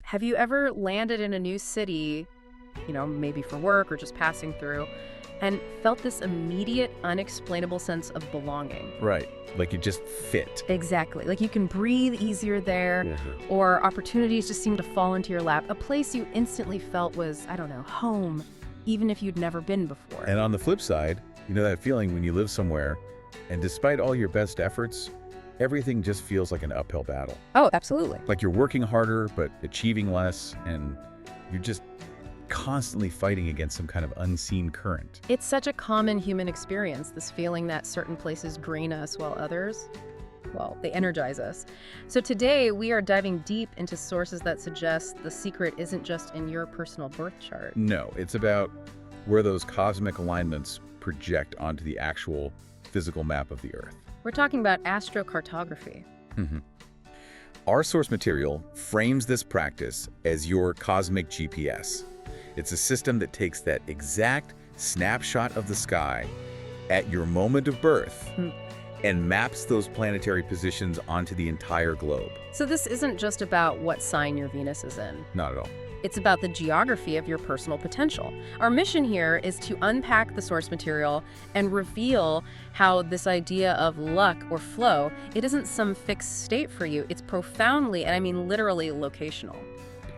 Have you ever landed in a new city, maybe for work or just passing through, and felt this immediate, unexplainable sense of belonging? Right. Like you just fit. Exactly. Like you can breathe easier there, or opportunities just seem to fall into your lap. A place you instantly felt was, I don't know, home, even if you'd never been before. And on the flip side, that feeling when you live somewhere, and despite all your best efforts, everything just feels like an uphill battle. Oh, absolutely. Like you're working harder, but achieving less, and you're just constantly fighting against some kind of unseen current. It's such a common human experience, this feeling that certain places drain us while others, well, they energize us. So today we are diving deep into sources that suggest the secret isn't just in your personal birth chart. No, it's about where those cosmic alignments project onto the actual physical map of the Earth. We're talking about Astro-Cartography. Our source material frames this practice as your cosmic GPS. It's a system that takes that exact snapshot of the sky at your moment of birth and maps those planetary positions onto the entire globe. So this isn't just about what sign your Venus is in. Not at all. It's about the geography of your personal potential. Our mission here is to unpack the source material and reveal how this idea of luck or flow, it isn't some fixed state for you. It's profoundly, and I mean literally, locational.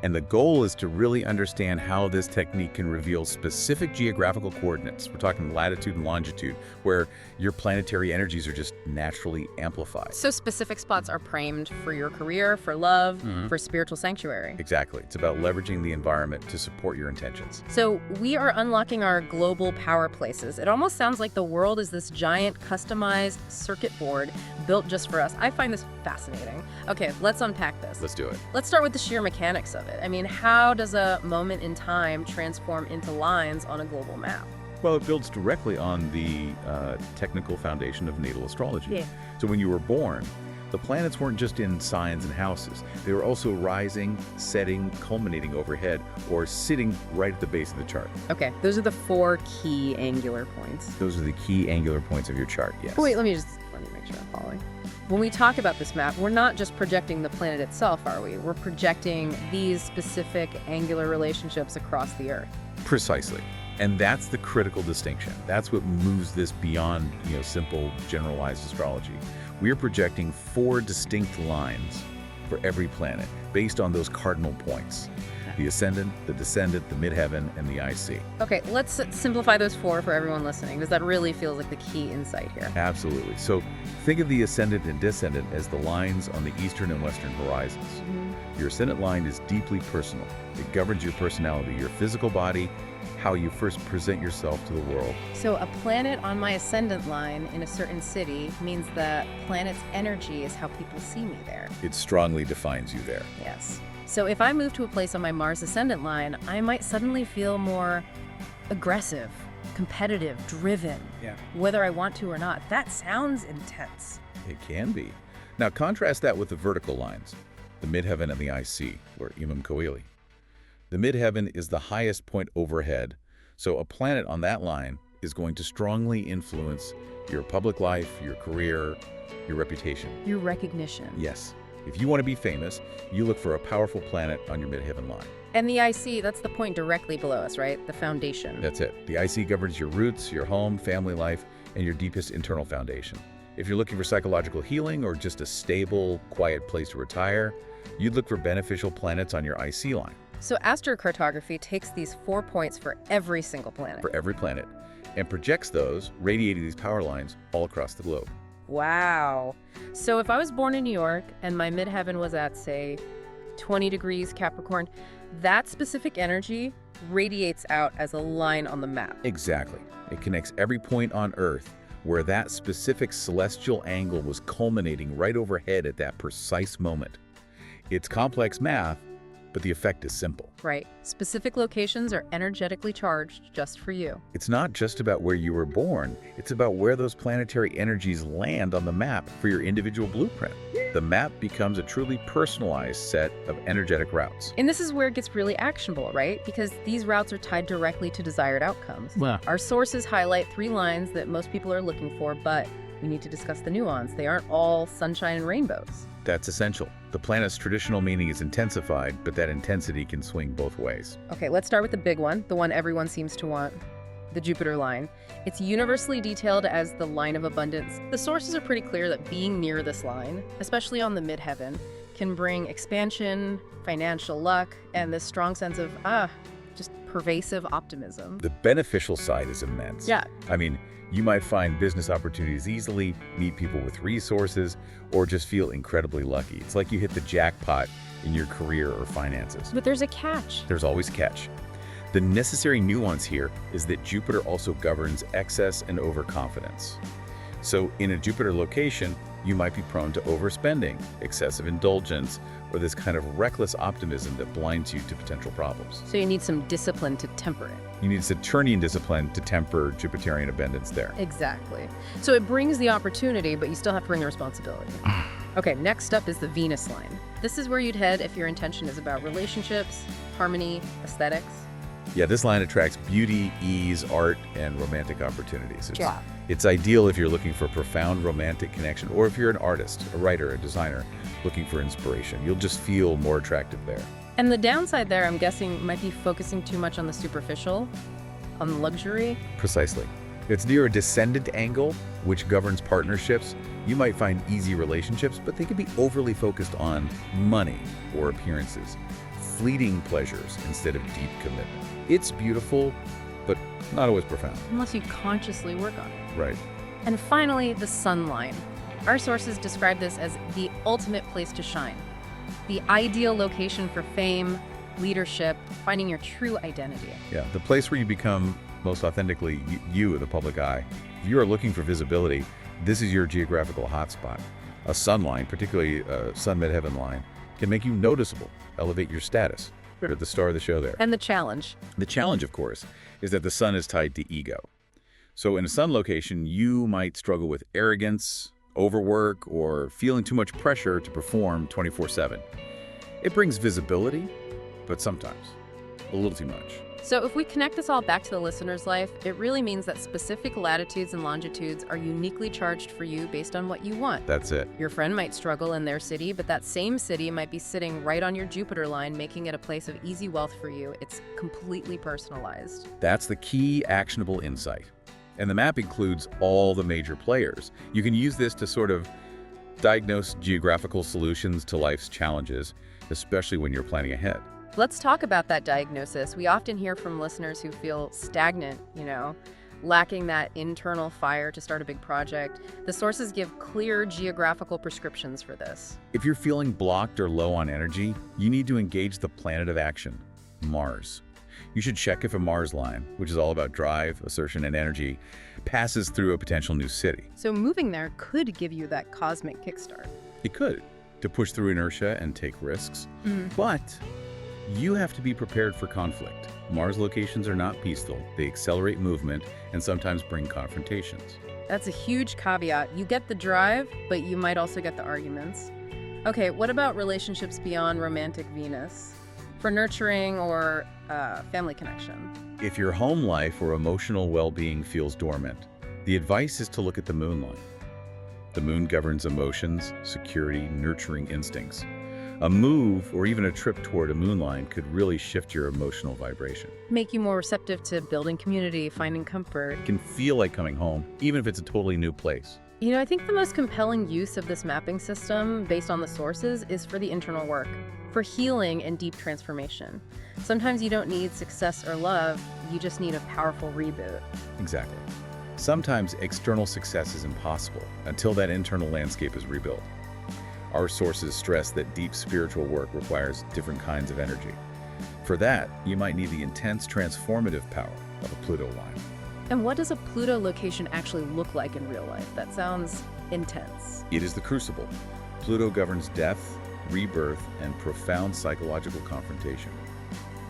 And the goal is to really understand how this technique can reveal specific geographical coordinates. We're talking latitude and longitude, where your planetary energies are just naturally amplified. So specific spots are primed for your career, for love, for spiritual sanctuary. Exactly. It's about leveraging the environment to support your intentions. So we are unlocking our global power places. It almost sounds like the world is this giant customized circuit board built just for us. I find this fascinating. Okay, let's unpack this. Let's do it. Let's start with the sheer mechanics of it. I mean, how does a moment in time transform into lines on a global map? Well, it builds directly on the technical foundation of natal astrology. Yeah. So when you were born, the planets weren't just in signs and houses. They were also rising, setting, culminating overhead, or sitting right at the base of the chart. Okay, those are the 4 key angular points. Those are the key angular points of your chart, yes. Oh, wait, let me make sure I'm following. When we talk about this map, we're not just projecting the planet itself, are we? We're projecting these specific angular relationships across the Earth. Precisely. And that's the critical distinction. That's what moves this beyond, simple generalized astrology. We're projecting 4 distinct lines for every planet based on those cardinal points: the ascendant, the descendant, the midheaven, and the IC. Okay, let's simplify those 4 for everyone listening, because that really feels like the key insight here. Absolutely. So think of the ascendant and descendant as the lines on the eastern and western horizons. Your ascendant line is deeply personal. It governs your personality, your physical body, how you first present yourself to the world. So a planet on my ascendant line in a certain city means the planet's energy is how people see me there. It strongly defines you there. Yes. So if I move to a place on my Mars ascendant line, I might suddenly feel more aggressive, competitive, driven, whether I want to or not. That sounds intense. It can be. Now contrast that with the vertical lines, the midheaven and the IC, or Imam Coeli. The midheaven is the highest point overhead, so a planet on that line is going to strongly influence your public life, your career, your reputation. Your recognition. Yes. If you want to be famous, you look for a powerful planet on your midheaven line. And the IC, that's the point directly below us, right? The foundation. That's it. The IC governs your roots, your home, family life, and your deepest internal foundation. If you're looking for psychological healing or just a stable, quiet place to retire, you'd look for beneficial planets on your IC line. So Astro-Cartography takes these 4 points for every single planet. For every planet, and projects those, radiating these power lines all across the globe. Wow. So if I was born in New York and my midheaven was at, say, 20 degrees Capricorn, that specific energy radiates out as a line on the map. Exactly. It connects every point on Earth where that specific celestial angle was culminating right overhead at that precise moment. It's complex math, but the effect is simple. Right. Specific locations are energetically charged just for you. It's not just about where you were born. It's about where those planetary energies land on the map for your individual blueprint. The map becomes a truly personalized set of energetic routes. And this is where it gets really actionable, right? Because these routes are tied directly to desired outcomes. Wow. Our sources highlight 3 lines that most people are looking for, but we need to discuss the nuance. They aren't all sunshine and rainbows. That's essential. The planet's traditional meaning is intensified, but that intensity can swing both ways. Okay, let's start with the big one, the one everyone seems to want. The Jupiter line. It's universally detailed as the line of abundance. The sources are pretty clear that being near this line, especially on the midheaven, can bring expansion, financial luck, and this strong sense of, just pervasive optimism. The beneficial side is immense. Yeah. I mean, you might find business opportunities easily, meet people with resources, or just feel incredibly lucky. It's like you hit the jackpot in your career or finances. But there's a catch. There's always a catch. The necessary nuance here is that Jupiter also governs excess and overconfidence. So in a Jupiter location, you might be prone to overspending, excessive indulgence, or this kind of reckless optimism that blinds you to potential problems. So you need some discipline to temper it. You need Saturnian discipline to temper Jupiterian abundance there. Exactly. So it brings the opportunity, but you still have to bring the responsibility. Okay, next up is the Venus line. This is where you'd head if your intention is about relationships, harmony, aesthetics. Yeah, this line attracts beauty, ease, art, and romantic opportunities. Yeah. It's ideal if you're looking for a profound romantic connection, or if you're an artist, a writer, a designer, looking for inspiration. You'll just feel more attractive there. And the downside there, I'm guessing, might be focusing too much on the superficial, on luxury. Precisely. It's near a descendant angle, which governs partnerships. You might find easy relationships, but they can be overly focused on money or appearances, fleeting pleasures instead of deep commitment. It's beautiful, but not always profound. Unless you consciously work on it. Right. And finally, the sun line. Our sources describe this as the ultimate place to shine. The ideal location for fame, leadership, finding your true identity. Yeah, the place where you become most authentically you in the public eye. If you are looking for visibility, this is your geographical hotspot. A sun line, particularly a sun midheaven line, can make you noticeable, elevate your status. You're the star of the show there. And the challenge. The challenge, of course, is that the sun is tied to ego. So in a sun location, you might struggle with arrogance, overwork, or feeling too much pressure to perform 24/7. It brings visibility, but sometimes a little too much. So if we connect this all back to the listener's life, it really means that specific latitudes and longitudes are uniquely charged for you based on what you want. That's it. Your friend might struggle in their city, but that same city might be sitting right on your Jupiter line, making it a place of easy wealth for you. It's completely personalized. That's the key actionable insight. And the map includes all the major players. You can use this to sort of diagnose geographical solutions to life's challenges, especially when you're planning ahead. Let's talk about that diagnosis. We often hear from listeners who feel stagnant, lacking that internal fire to start a big project. The sources give clear geographical prescriptions for this. If you're feeling blocked or low on energy, you need to engage the planet of action, Mars. You should check if a Mars line, which is all about drive, assertion, and energy, passes through a potential new city. So moving there could give you that cosmic kickstart. It could, to push through inertia and take risks. But you have to be prepared for conflict. Mars locations are not peaceful. They accelerate movement and sometimes bring confrontations. That's a huge caveat. You get the drive, but you might also get the arguments. Okay, what about relationships beyond romantic Venus? For nurturing or family connection? If your home life or emotional well-being feels dormant, the advice is to look at the moon line. The moon governs emotions, security, nurturing instincts. A move or even a trip toward a moon line could really shift your emotional vibration. Make you more receptive to building community, finding comfort. It can feel like coming home, even if it's a totally new place. I think the most compelling use of this mapping system, based on the sources, is for the internal work, for healing and deep transformation. Sometimes you don't need success or love, you just need a powerful reboot. Exactly. Sometimes external success is impossible until that internal landscape is rebuilt. Our sources stress that deep spiritual work requires different kinds of energy. For that, you might need the intense transformative power of a Pluto line. And what does a Pluto location actually look like in real life? That sounds intense. It is the crucible. Pluto governs death, rebirth, and profound psychological confrontation.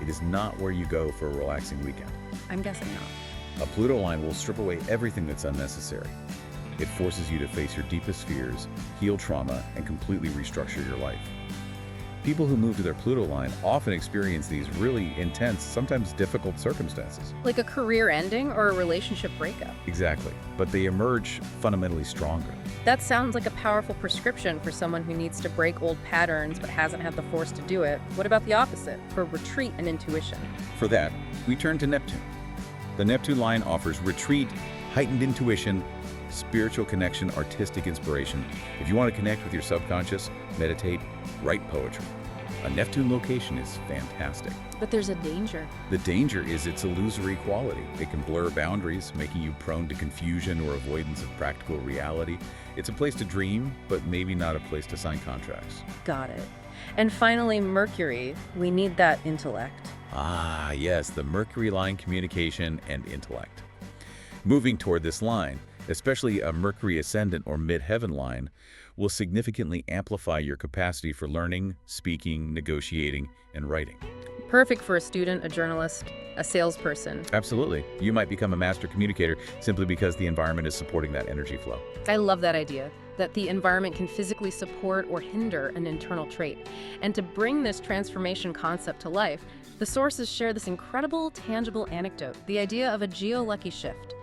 It is not where you go for a relaxing weekend. I'm guessing not. A Pluto line will strip away everything that's unnecessary. It forces you to face your deepest fears, heal trauma, and completely restructure your life. People who move to their Pluto line often experience these really intense, sometimes difficult circumstances. Like a career ending or a relationship breakup. Exactly, but they emerge fundamentally stronger. That sounds like a powerful prescription for someone who needs to break old patterns but hasn't had the force to do it. What about the opposite, for retreat and intuition? For that, we turn to Neptune. The Neptune line offers retreat, heightened intuition, spiritual connection, artistic inspiration. If you want to connect with your subconscious, meditate, write poetry. A Neptune location is fantastic. But there's a danger. The danger is its illusory quality. It can blur boundaries, making you prone to confusion or avoidance of practical reality. It's a place to dream, but maybe not a place to sign contracts. Got it. And finally, Mercury. We need that intellect. Ah, yes, the Mercury line, communication and intellect. Moving toward this line, especially a Mercury ascendant or mid-heaven line, will significantly amplify your capacity for learning, speaking, negotiating, and writing. Perfect for a student, a journalist, a salesperson. Absolutely. You might become a master communicator simply because the environment is supporting that energy flow. I love that idea, that the environment can physically support or hinder an internal trait. And to bring this transformation concept to life, the sources share this incredible, tangible anecdote, the idea of a geo-lucky shift.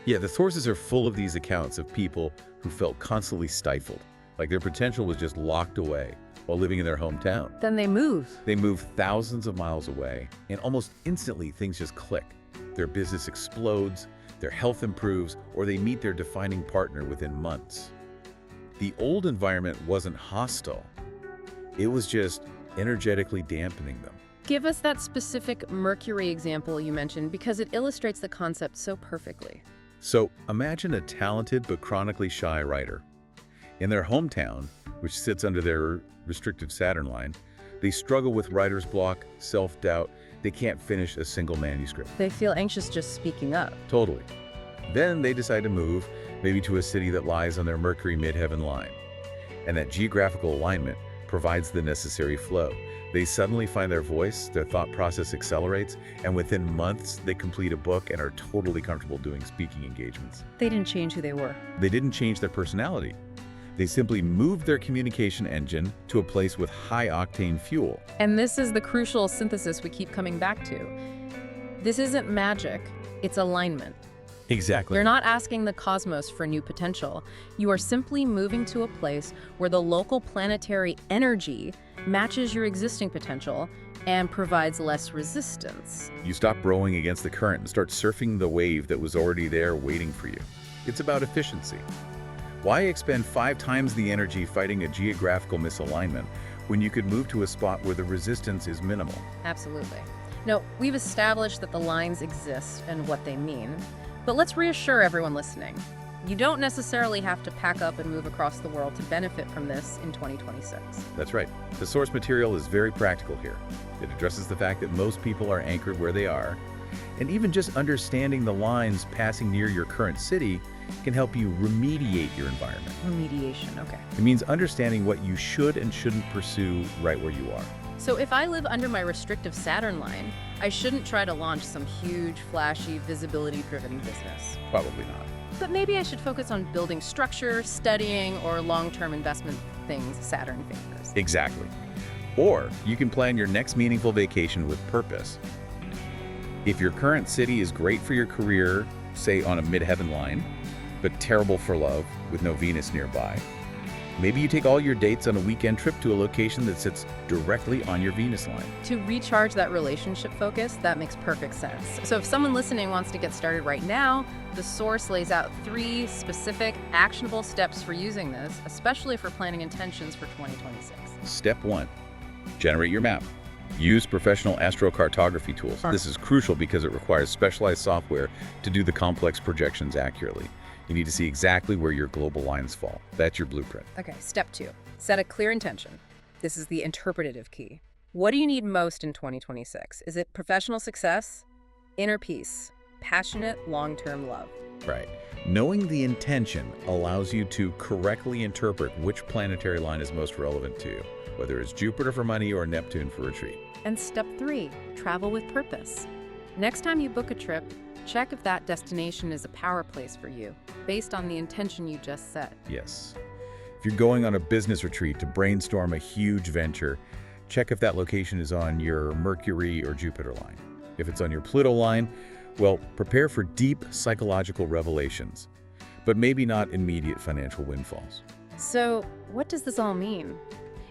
Yeah, the sources are full of these accounts of people who felt constantly stifled, like their potential was just locked away while living in their hometown. Then they move. They move thousands of miles away, and almost instantly things just click. Their business explodes, their health improves, or they meet their defining partner within months. The old environment wasn't hostile. It was just energetically dampening them. Give us that specific Mercury example you mentioned because it illustrates the concept so perfectly. So imagine a talented but chronically shy writer. In their hometown, which sits under their restrictive Saturn line, they struggle with writer's block, self-doubt. They can't finish a single manuscript. They feel anxious just speaking up. Totally. Then they decide to move, maybe to a city that lies on their Mercury midheaven line. And that geographical alignment provides the necessary flow. They suddenly find their voice, their thought process accelerates, and within months, they complete a book and are totally comfortable doing speaking engagements. They didn't change who they were. They didn't change their personality. They simply moved their communication engine to a place with high-octane fuel. And this is the crucial synthesis we keep coming back to. This isn't magic, it's alignment. Exactly. You're not asking the cosmos for new potential. You are simply moving to a place where the local planetary energy matches your existing potential and provides less resistance. You stop rowing against the current and start surfing the wave that was already there waiting for you. It's about efficiency. Why expend 5 times the energy fighting a geographical misalignment when you could move to a spot where the resistance is minimal? Absolutely. No, we've established that the lines exist and what they mean, but let's reassure everyone listening. You don't necessarily have to pack up and move across the world to benefit from this in 2026. That's right. The source material is very practical here. It addresses the fact that most people are anchored where they are, and even just understanding the lines passing near your current city can help you remediate your environment. Remediation, okay. It means understanding what you should and shouldn't pursue right where you are. So if I live under my restrictive Saturn line, I shouldn't try to launch some huge, flashy, visibility-driven business. Probably not. But maybe I should focus on building structure, studying, or long-term investment things Saturn favors. Exactly. Or you can plan your next meaningful vacation with purpose. If your current city is great for your career, say on a midheaven line, but terrible for love with no Venus nearby, maybe you take all your dates on a weekend trip to a location that sits directly on your Venus line. To recharge that relationship focus, that makes perfect sense. So if someone listening wants to get started right now, the source lays out 3 specific, actionable steps for using this, especially for planning intentions for 2026. Step 1, generate your map. Use professional Astro-Cartography tools. This is crucial because it requires specialized software to do the complex projections accurately. You need to see exactly where your global lines fall. That's your blueprint. Okay, step 2, set a clear intention. This is the interpretative key. What do you need most in 2026? Is it professional success, inner peace, passionate, long-term love? Right. Knowing the intention allows you to correctly interpret which planetary line is most relevant to you, whether it's Jupiter for money or Neptune for retreat. And step 3, travel with purpose. Next time you book a trip, check if that destination is a power place for you, based on the intention you just set. Yes. If you're going on a business retreat to brainstorm a huge venture, check if that location is on your Mercury or Jupiter line. If it's on your Pluto line, well, prepare for deep psychological revelations, but maybe not immediate financial windfalls. So, what does this all mean?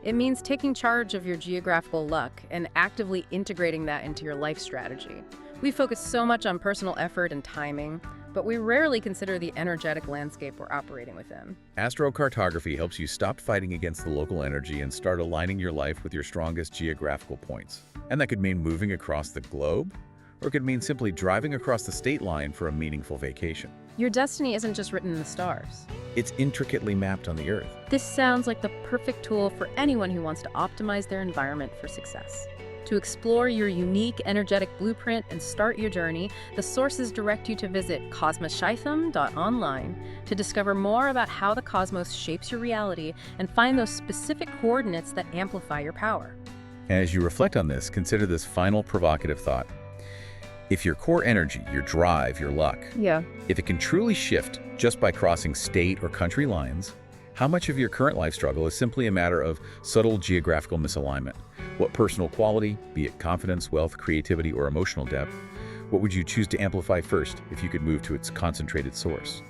It means taking charge of your geographical luck and actively integrating that into your life strategy. We focus so much on personal effort and timing, but we rarely consider the energetic landscape we're operating within. Astro-Cartography helps you stop fighting against the local energy and start aligning your life with your strongest geographical points. And that could mean moving across the globe, or it could mean simply driving across the state line for a meaningful vacation. Your destiny isn't just written in the stars. It's intricately mapped on the Earth. This sounds like the perfect tool for anyone who wants to optimize their environment for success. To explore your unique energetic blueprint and start your journey, the sources direct you to visit cosmoshytham.online to discover more about how the cosmos shapes your reality and find those specific coordinates that amplify your power. As you reflect on this, consider this final provocative thought. If your core energy, your drive, your luck, if it can truly shift just by crossing state or country lines, how much of your current life struggle is simply a matter of subtle geographical misalignment? What personal quality, be it confidence, wealth, creativity, or emotional depth, what would you choose to amplify first if you could move to its concentrated source?